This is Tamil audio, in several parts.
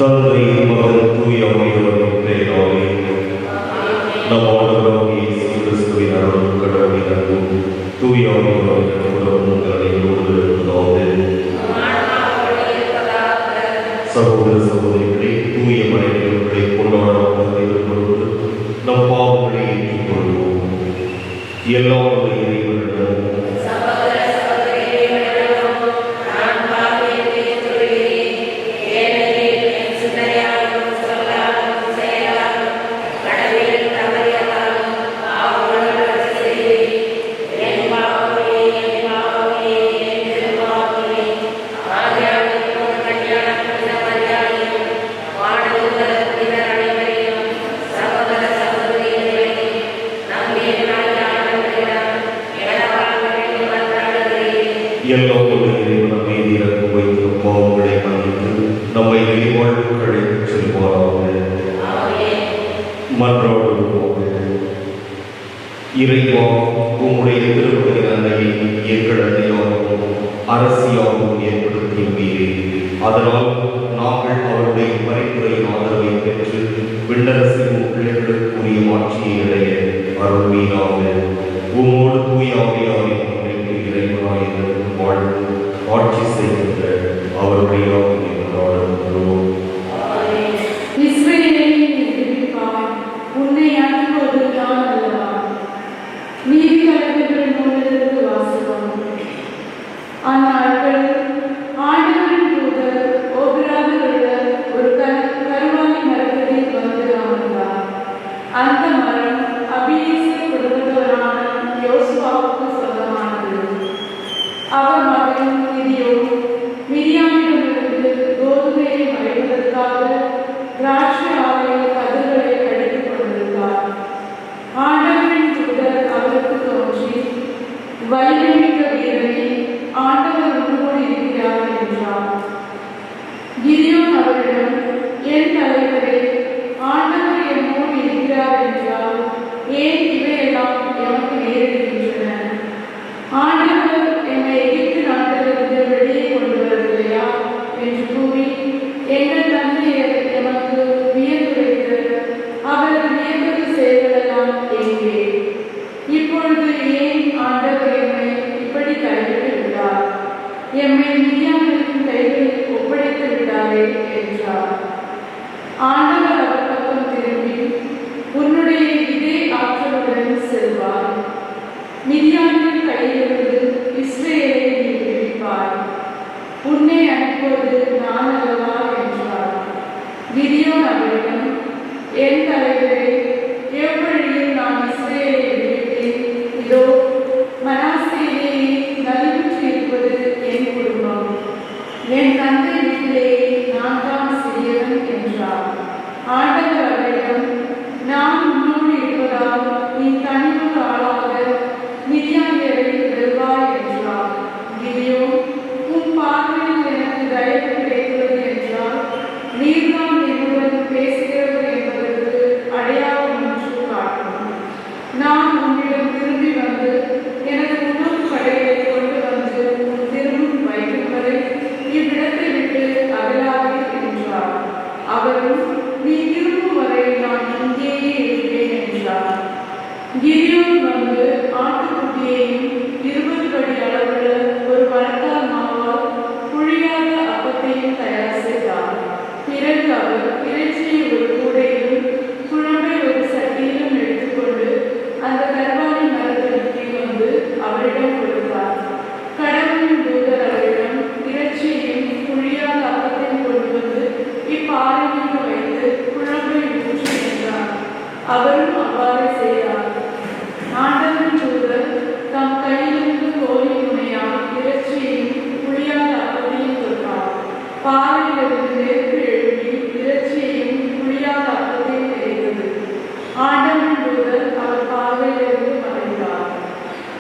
தந்தை மகன் தூய ஆவியாரின் பெயராலே நம் ஆண்டவராகிய இயேசு கிறிஸ்துவின் அருளும் கடவுளின் அன்பும் தூய ஆவியாரின் உறவும் உங்கள் அனைவரோடு இருப்பதாக. சகோதர சகோதரிகளே, தூய மறைகளை கொண்டாடாமல் பொழுது நம் பாவங்களை ஏற்றுக்கொள்வோம். எல்லா இறைவனிடம் இறைவா, உம்முடைய திருமண அன்னையை எங்கள் அன்னையாகவும் அரசியாகவும் ஏற்படுத்தியுள்ளீரே. அதனால் நாங்கள் அவருடைய பரிந்துரையின் ஆதரவை பெற்று விண்ணரசின் பிள்ளைகளுக்குரிய மாட்சியை அடைய அருள்வீராக. உம்மோடு தூய ஆவியாரின் இறைவனாய் வாழ்ந்து ஆட்சி செய்கின்ற அவருடைய ஆவியை கொண்டாடுகிறோம்.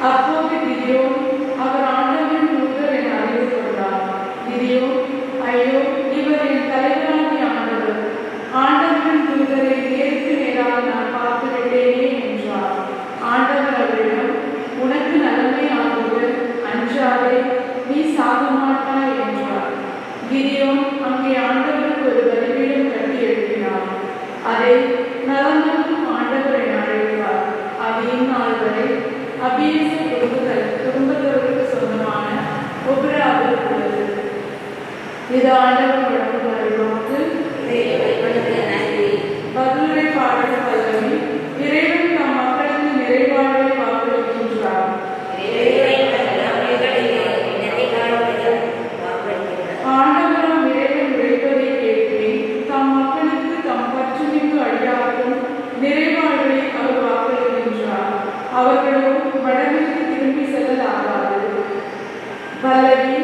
அப்போது கிதியோன் அவர் ஆண்டவரின் தூதர் என அறிந்து கொண்டார். அபியேசு குடும்பத்தவருக்கு சொந்தமான ஒப்ராவில் உள்ளது. இது ஆண்டவர் வழங்குகிற நோக்கு. பதிலுரை பாடல் பல்லவி. இறைவன் தம் மக்களுக்கு நிறைவாழ்வை வாக்களிக்கின்றார். ஆண்டவராம் இறைவன் உரைப்பதை கேட்கிறேன். தம் மக்களுக்கு தம் பற்றுமிகு அடியாருக்கும் நிறைவாழ்வை அவர் வாக்களிக்கின்றார். அவர்களோ வடமைக்கு திரும்பி செல்லலாகாது. பல்லவி.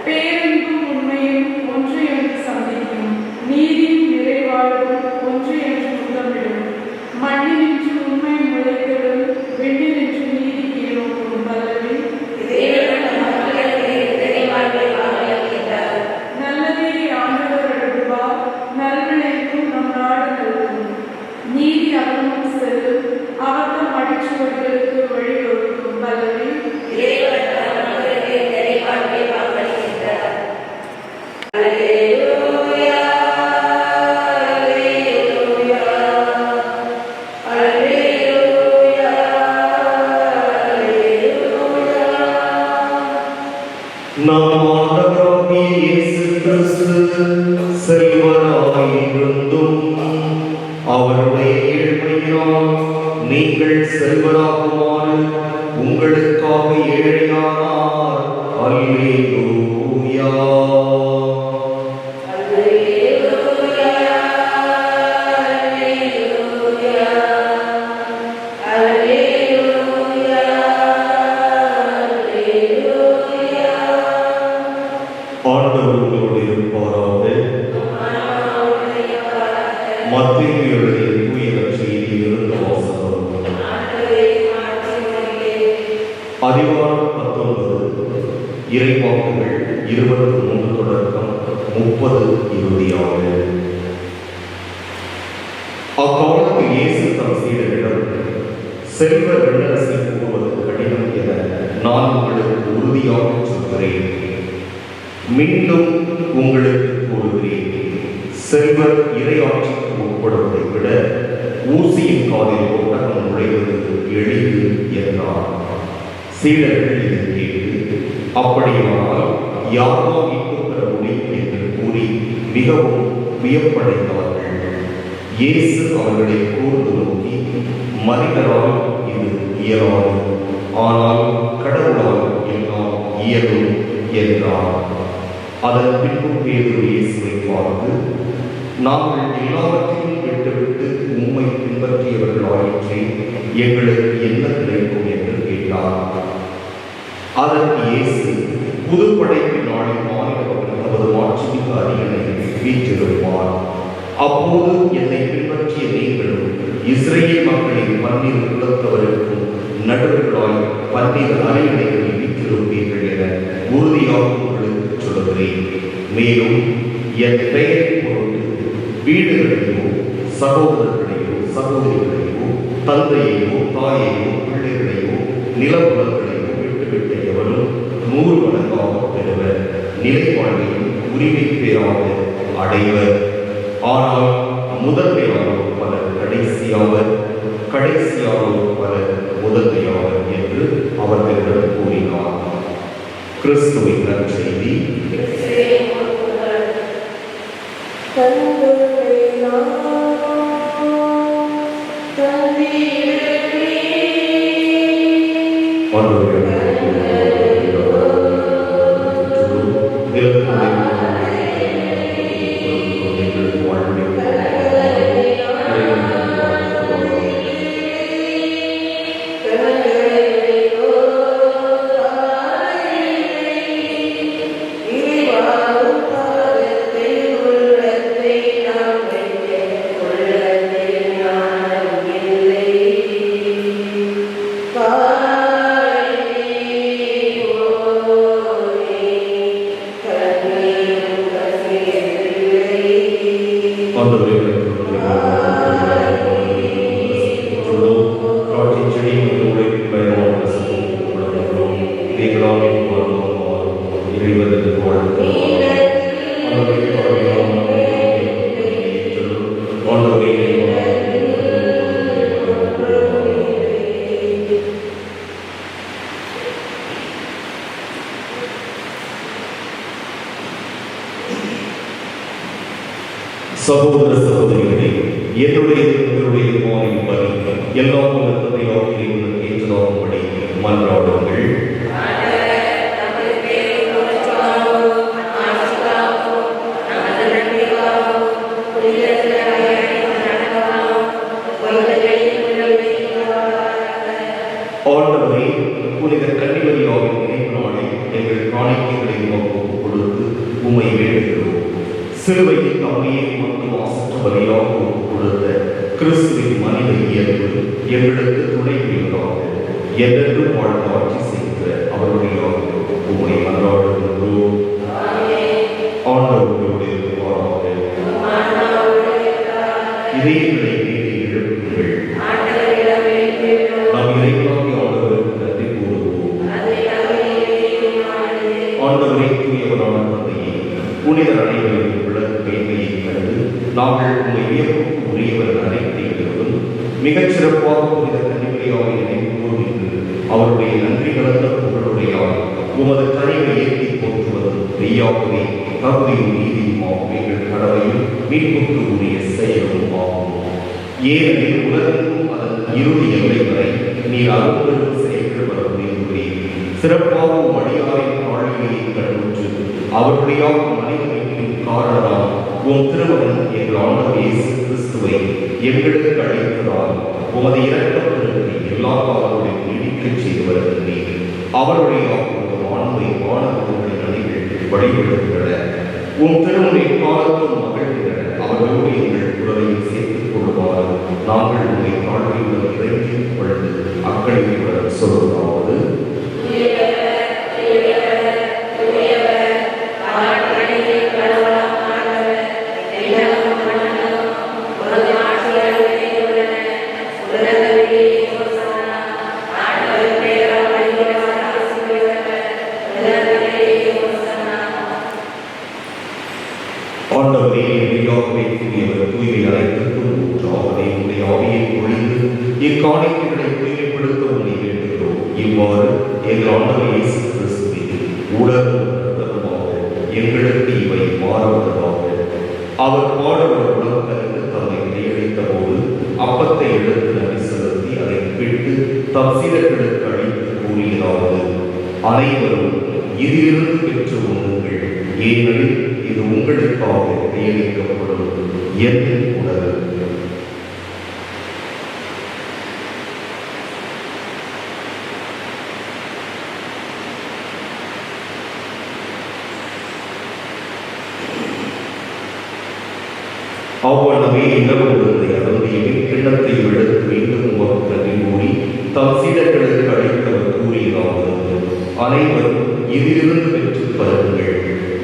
பேரன்பும் உண்மையும் ஒன்று என்று சந்திக்கும். நீதியும் நிறைவாழ்வும் ஒன்று என்று முத்தமிடும். மண்ணினின்று உண்மை முளைத்திடும். வெண்ணினின்று நீதி கீழோக்கும். பல்லவி. நல்லதே ஆண்டவர் அருள்வார். நல்விளைக்கும் நம் நாடு நல்கும். நீதி அகமும் செல்லும். அவர்தம் அடிச்சுவர்களுக்கு வழிவகுக்கும். பல்லவி. நம் ஆண்டவராகிய இயேசு கிறிஸ்து செல்வராயிருந்தும் அவருடைய ஏழ்மையினால் நீங்கள் செல்வராகுமாறு உங்களுக்காக ஏழையானார். அல்லேலூயா. ஆண்டவர் உங்களோடு இருப்பாராக. மத்தேயு எழுதிய தூய நற்செய்தியிலிருந்து வாசகம். அதிகாரம் 19 இறைவாக்குகள் 23 தொடக்கம் 30 இறுதியாக. அக்காலத்தில் இயேசு தம் சீடரிடம், செல்வர் விண்ணரசை கூறுவது கடினம் என நான் உங்களுக்கு உறுதியாக சொல்கிறேன். மீண்டும் உங்களுக்கு கூறுகிறேன், செல்வர் இறையாட்சிக்கு உட்படுவதை விட ஊசியின் காதில் ஒட்டகம் நுழைவது எளிது என்றார். சீடர்கள் இதை கேட்டு, அப்படியானால் யாரோ மீட்பு பெற முடியும் என்று கூறி மிகவும் வியப்படைந்தார்கள். இயேசு அவர்களை கூர்ந்து நோக்கி, மனிதரால் இது இயலாது, ஆனால் கடவுளால் எல்லாம் இயலும் என்றார். அதன் பின்பு பேதுரு இயேசுவை பார்த்து, நாங்கள் எல்லாவற்றையும் விட்டுவிட்டு உம்மை பின்பற்றியவர்களாயிற்றே, எங்களுக்கு என்ன கிடைக்கும் என்று கேட்டார். அதற்கு இயேசு, புதுப்படைப்பின் நாளில் மாநிலவர்கள் நமது மாட்சிமிகு அரியணை வீற்றிருப்பார். அப்போது என்னை பின்பற்றிய நீங்களும் இஸ்ரேல் மக்களின் 12 குலத்தவருக்கும் நடுவர்களாய் 12 அரியணைகளில் வீற்றிருப்பீர்கள் என உறுதியாக உங்களுக்கு சொல்கிறேன். மேலும் என் பெயரை பொருட்டு வீடுகளையோ சகோதரர்களையோ சகோதரிகளையோ தந்தையையோ தாயையோ பிள்ளைகளையோ நிலப்புலங்களையோ விட்டுவிட்ட எவரும் 100 மடங்காக பெறுவர், நிலைவாழ்வையும் உரிமை பேராக அடைவர். ஆனால் முதன்மையானோர் பலர் கடைசியாவர், கடைசியானோர் பலர் முதன்மையாவர் என்று அவர்களிடம் கூறினார். கிறிஸ்துவின் நற்செய்தி. சகோதர சகோதரிகளே, என்னுடைய உங்களுடைய மாறின் பலி எல்லாம் தந்தையாக ஏற்றதாகும்படி மன்றாடுங்கள். ஆண்டவரே, புனித கன்னிமரியாவின் நினைவு நாளில் எங்கள் காணிக்கைகளை உமக்கு கொடுத்து உம்மை வேண்டுகிறோம். சிலுவையில் தம்மையே உமக்கு மாசற்ற பலியாக கொடுத்த கிறிஸ்துவின் மனித இயல்பு எங்களுக்கு துணை புரிவதாக என்றென்றும் வாழ்ந்து ஆட்சி செய்கிற அவருடைய உம்மை மன்றாடுகின்றோம். ஆண்டவர்களோடு இருப்பாராக. இதயங்களை நீதி எழுப்புங்கள். நாம் இறைவனாகிய ஆண்டவருக்கு நன்றி கூறுவோம். ஆண்டவரை தூயவரான தந்தையே, புனிதர் அனைவரின் விளக்கு மேன்மையை கண்டு நாங்கள் உண்மை வியப்புக்கு உரியவர் அனைத்தையும் மிகச்சிறப்பாக புனித கன்னிமரியாவை நினைவு கூறுகின்று அவருடைய நன்றி கலந்த புகழுடையால் உமது கனிவை ஏற்றி போற்றுவதும் மெய்யாகவே தகுதியும் நீதியுமாகும் எங்கள் கடமையும் மீட்புக்கு உரிய செயலும் ஆகும். ஏனெனில் உலகெங்கும் அதன் இறுதி எல்லை வரை நீர் அருள்களும் செயல்கள் வர முடியுகிறேன். சிறப்பாக அடியாரின் ஆளுமையை கண்டுற்று அவருடைய மனித மீட்பின் காரணமாக உம் திருமகன் எங்கள் ஆண்டவர் இயேசு கிறிஸ்துவை எங்களுக்கு அழைத்ததால் உமது இரக்கப்பெருமை எல்லா காலங்களையும் நீடிக்கச் செய்து வருகின்றீர். அவருடைய ஆண்மை வானவர்களின் அணிகள் வழிபடுகின்றன. உம் திருமுறை காலத்தும் மகிழ்கின்றன. அவர்களோடு எங்கள் குரலையும் சேர்த்துக் கொள்ளுமாறு நாங்கள் உங்களை தாழ்மையுடன் இறங்கி கொண்டு அக்கறையுடன் சொல்வதாவது: ஆண்டவரே, மெய்யாகவே தூயவர், தூய்மை அனைத்திற்கும் ஊற்றாகவே உம்முடைய ஆவியை பொழிந்து இக்காணிக்கைகளை தூய்மைப்படுத்த உம்மை வேண்டுகிறோம். இவ்வாறு எங்கள் ஆண்டவர் இயேசு கிறிஸ்துவின் உடலும் இரத்தமுமாக எங்களுக்கு இவை மாறுவதாக. அவர் பாடுபட உலகத்திற்கு தம்மை கையளித்த போது அப்பத்தை எடுத்து நன்றி செலுத்தி அதை பிட்டு தம் சீடர்களுக்கு அளித்து கூறியதாவது: அனைவரும் இதிலிருந்து பெற்று உண்ணுங்கள், ஏனெனில் இது உங்களுக்காக கையளிக்கப்படும் என் உடல். அவ்வளவே இரவு விருந்தை அருந்தியபின் கிண்ணத்தை எடுத்து மீண்டும் உமக்கு நன்றி கூறி தம் சீடர்களுக்கு அளித்தவர் கூறியதாவது: அனைவரும் இதிலிருந்து பெற்று பருங்கள்,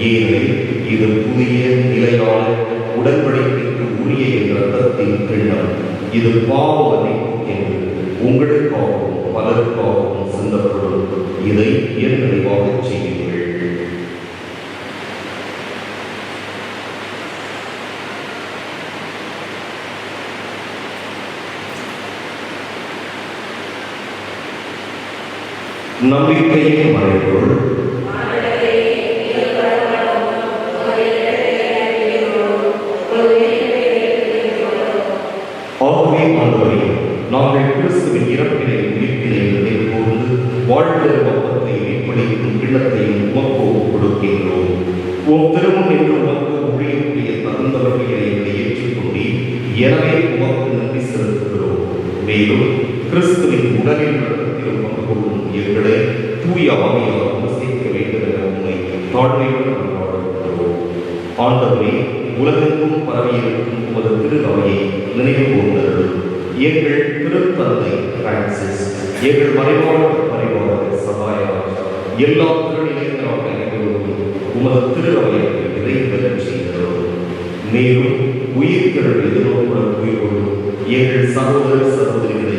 ஏனெனில் இது புதிய நிலையான உடன்படிக்கைக்கு உரிய என் இரத்தத்தின் கிண்ணம். இது பாவ மன்னிப்பு என்று உங்களுக்காகவும் பலருக்காகவும் சிந்தப்படும். இதை என் நினைவாகச் செய்யுங்கள். நம்பிக்கையின் மறைபொருள். ஆகவே ஆண்டவரே, நாங்கள் கிறிஸ்துவின் இறப்பினை உயிர்ப்பினை நினைவு கூர்ந்து வாழ்த்தரும் அப்பத்தை வெளிப்படுத்தும் கிண்ணத்தையும் உமக்கு கொடுக்கின்றோம். உம் திருமணம் என்று உமக்கு ஊழியக்கூடிய தகுந்தவர்களை எங்களை ஏற்றுக்கொண்டீர். எனவே உமக்கு நன்றி செலுத்துகிறோம். மேலும் கிறிஸ்துவின் உடலில் ரத்தத்திலும் பங்கு கொள்ளும் எங்களை தூய ஆவியால் வசிக்க வேண்டும் என உண்மை தாழ்மையுடன் கொண்டாடுகிறோம். ஆண்டவரே, உலகெங்கும் பரவியிருக்கும் உமது திரு அவையை நினைவு கூர்ந்தருளும். எங்கள் திருத்தந்தை பிரான்சிஸ், எங்கள் மறைவாளர் சகாயராஜ், எல்லா திருநிலையங்களாக அனைவரும் உமது திரு அவையை இறைவன் செய்கிறோம். மேலும் உயிர்கள் எதிர்நோக்குடன் உயிர் கொள்ளும் எங்கள் சகோதர சகோதரிகளை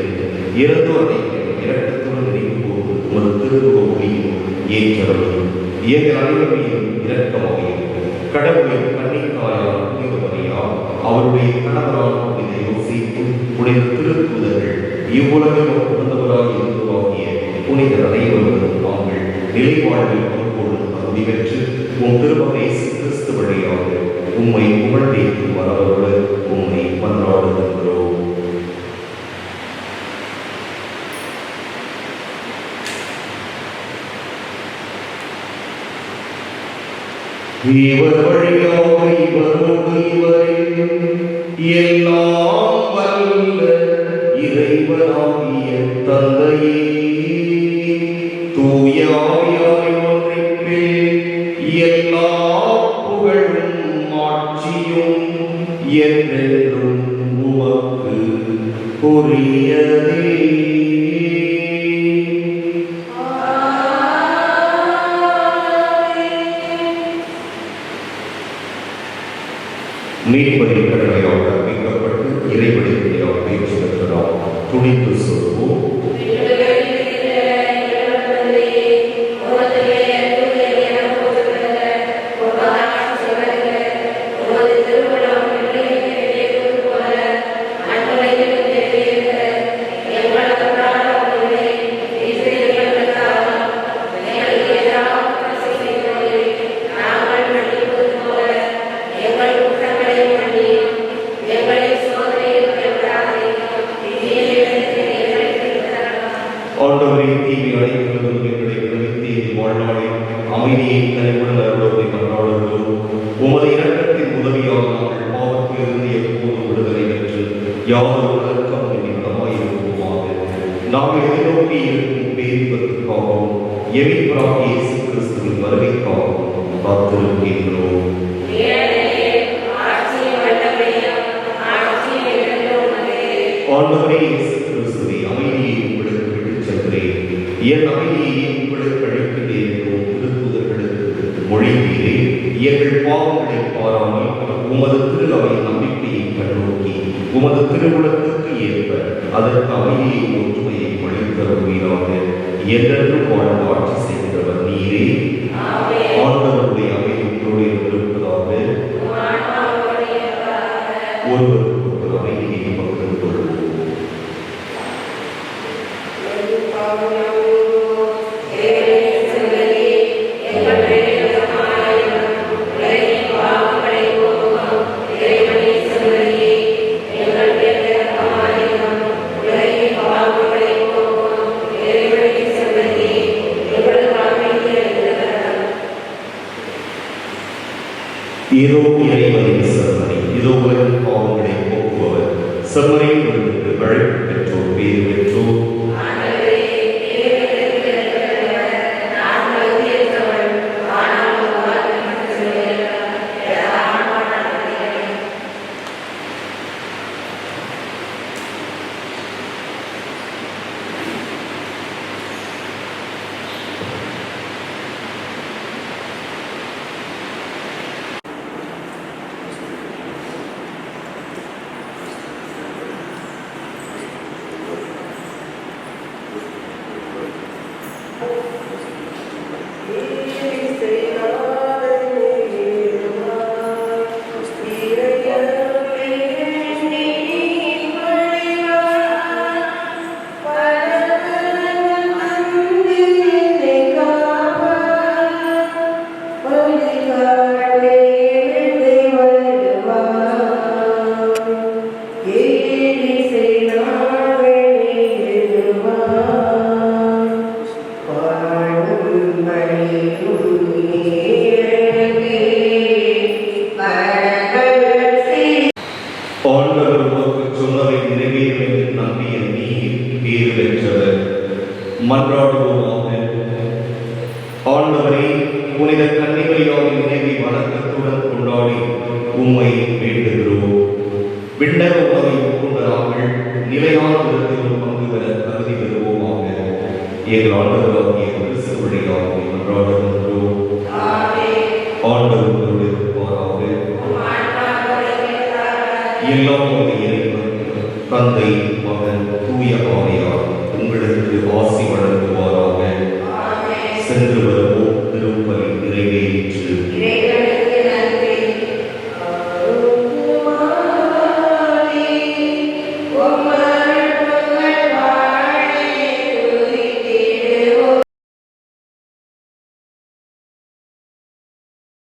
இறந்தோரை இரக்கத்துடன் நினைவு கூர்ந்து உமது திருமுக ஒளியும் ஏற்றவர்களும் எங்கள் அனைவரையும் இரக்கமாகவும் கடவுளின் கன்னித்தாயார் புனித மரியா, அவருடைய கணவரான புனித யோசேப்பு, புனித திருத்தூதர்கள், இவ்வுலகில் பிறந்தவராக இருந்தவாகிய புனிதர் அனைவரும் நாங்கள் நிலைவாழ்வில் பங்கோடு தகுதி பெற்று உம் திருமகன் இயேசு கிறிஸ்து வழியாக உம்மை புகழ்ந்தேற்றும் வரவரோடு உம்மை மன்றாடுகின்றோம். இவர் வழியாக இவரோடு இவரில் எல்லாம் வல்ல இறைவனாகிய தந்தையே, தூய ஆவியாரின் ஒன்றிப்பில் எல்லா புகழும் ஆட்சியும் என்றென்றும் உமக்கு உரியதே. மீட்பரின் கடமையால் கற்பிக்கப்பட்டு இறைவழியாக பயிற்சி பெற்றதால் துணித்து சொல்வோம். அமைதியை தனிப்படும் அருளோதை மன்றாடுகிறோம். உமது இரக்கத்தின் உதவியால் நாங்கள் பாவத்திலிருந்து எப்போதும் விடுதலை பெற்று யாதொரு கலக்கம் நிமித்தமாயிருப்போமாக. நாங்கள் எதிர்நோக்கி இருக்கும் பேரின்பத்திற்காகவும் எமிப்பராகிய இயேசு கிறிஸ்துவின் வருகைக்காகவும் காத்திருக்கின்றோம். ஆண்டவரே இயேசு கிறிஸ்துவே, அமைதியை உங்களுக்கு விட்டுச் செல்கிறேன், என் அமைதியை உங்களுக்கு அளிக்கிறேன் என்றும் திருத்தூதர்களுக்கு மொழிந்தீரே. எங்கள் பாவங்களை பாராமல் உமது திரு அவை நம்பிக்கையை கண்ணோக்கி உமது திருவுளத்துக்கு ஏற்ப அதற்கு அமைதியை ஒற்றுமையை அளித்தருவீராக. என்றென்றும் வாழ்ந்து ஆட்சி செய்கிறவர் நீரே. ஆண்டவருடைய அமைதி உங்களோடு இருப்பதாக. ஒருவருக்கு ஒரு அமைதியை பகிர்ந்து கொள்வோம். இதோ இறைவனின் செம்மறி, இதோ உலகின் பாவங்களை போக்குபவர். செம்மறி விருந்துக்கு அழைப்பு பெற்றோர், பேறு பெற்றோர். மன்றாடுவோமாக. ஆண்டவரே, புனித கன்னிமரியாவின் நினைவை வணக்கத்துடன் கொண்டாடி உம்மை வேண்டுகிறோம். விண்ணக உணவை உட்கொண்ட நாங்கள் நிலையான விதத்தில் பங்கு பெற தகுதி பெறுவோமாக. எங்கள் ஆண்டவராகிய கிறிஸ்து வழியாக மன்றாடுகின்றோம். ஆண்டவரோடு இருப்பாராக. எல்லாம் இறைவன், தந்தை, மகன், தூய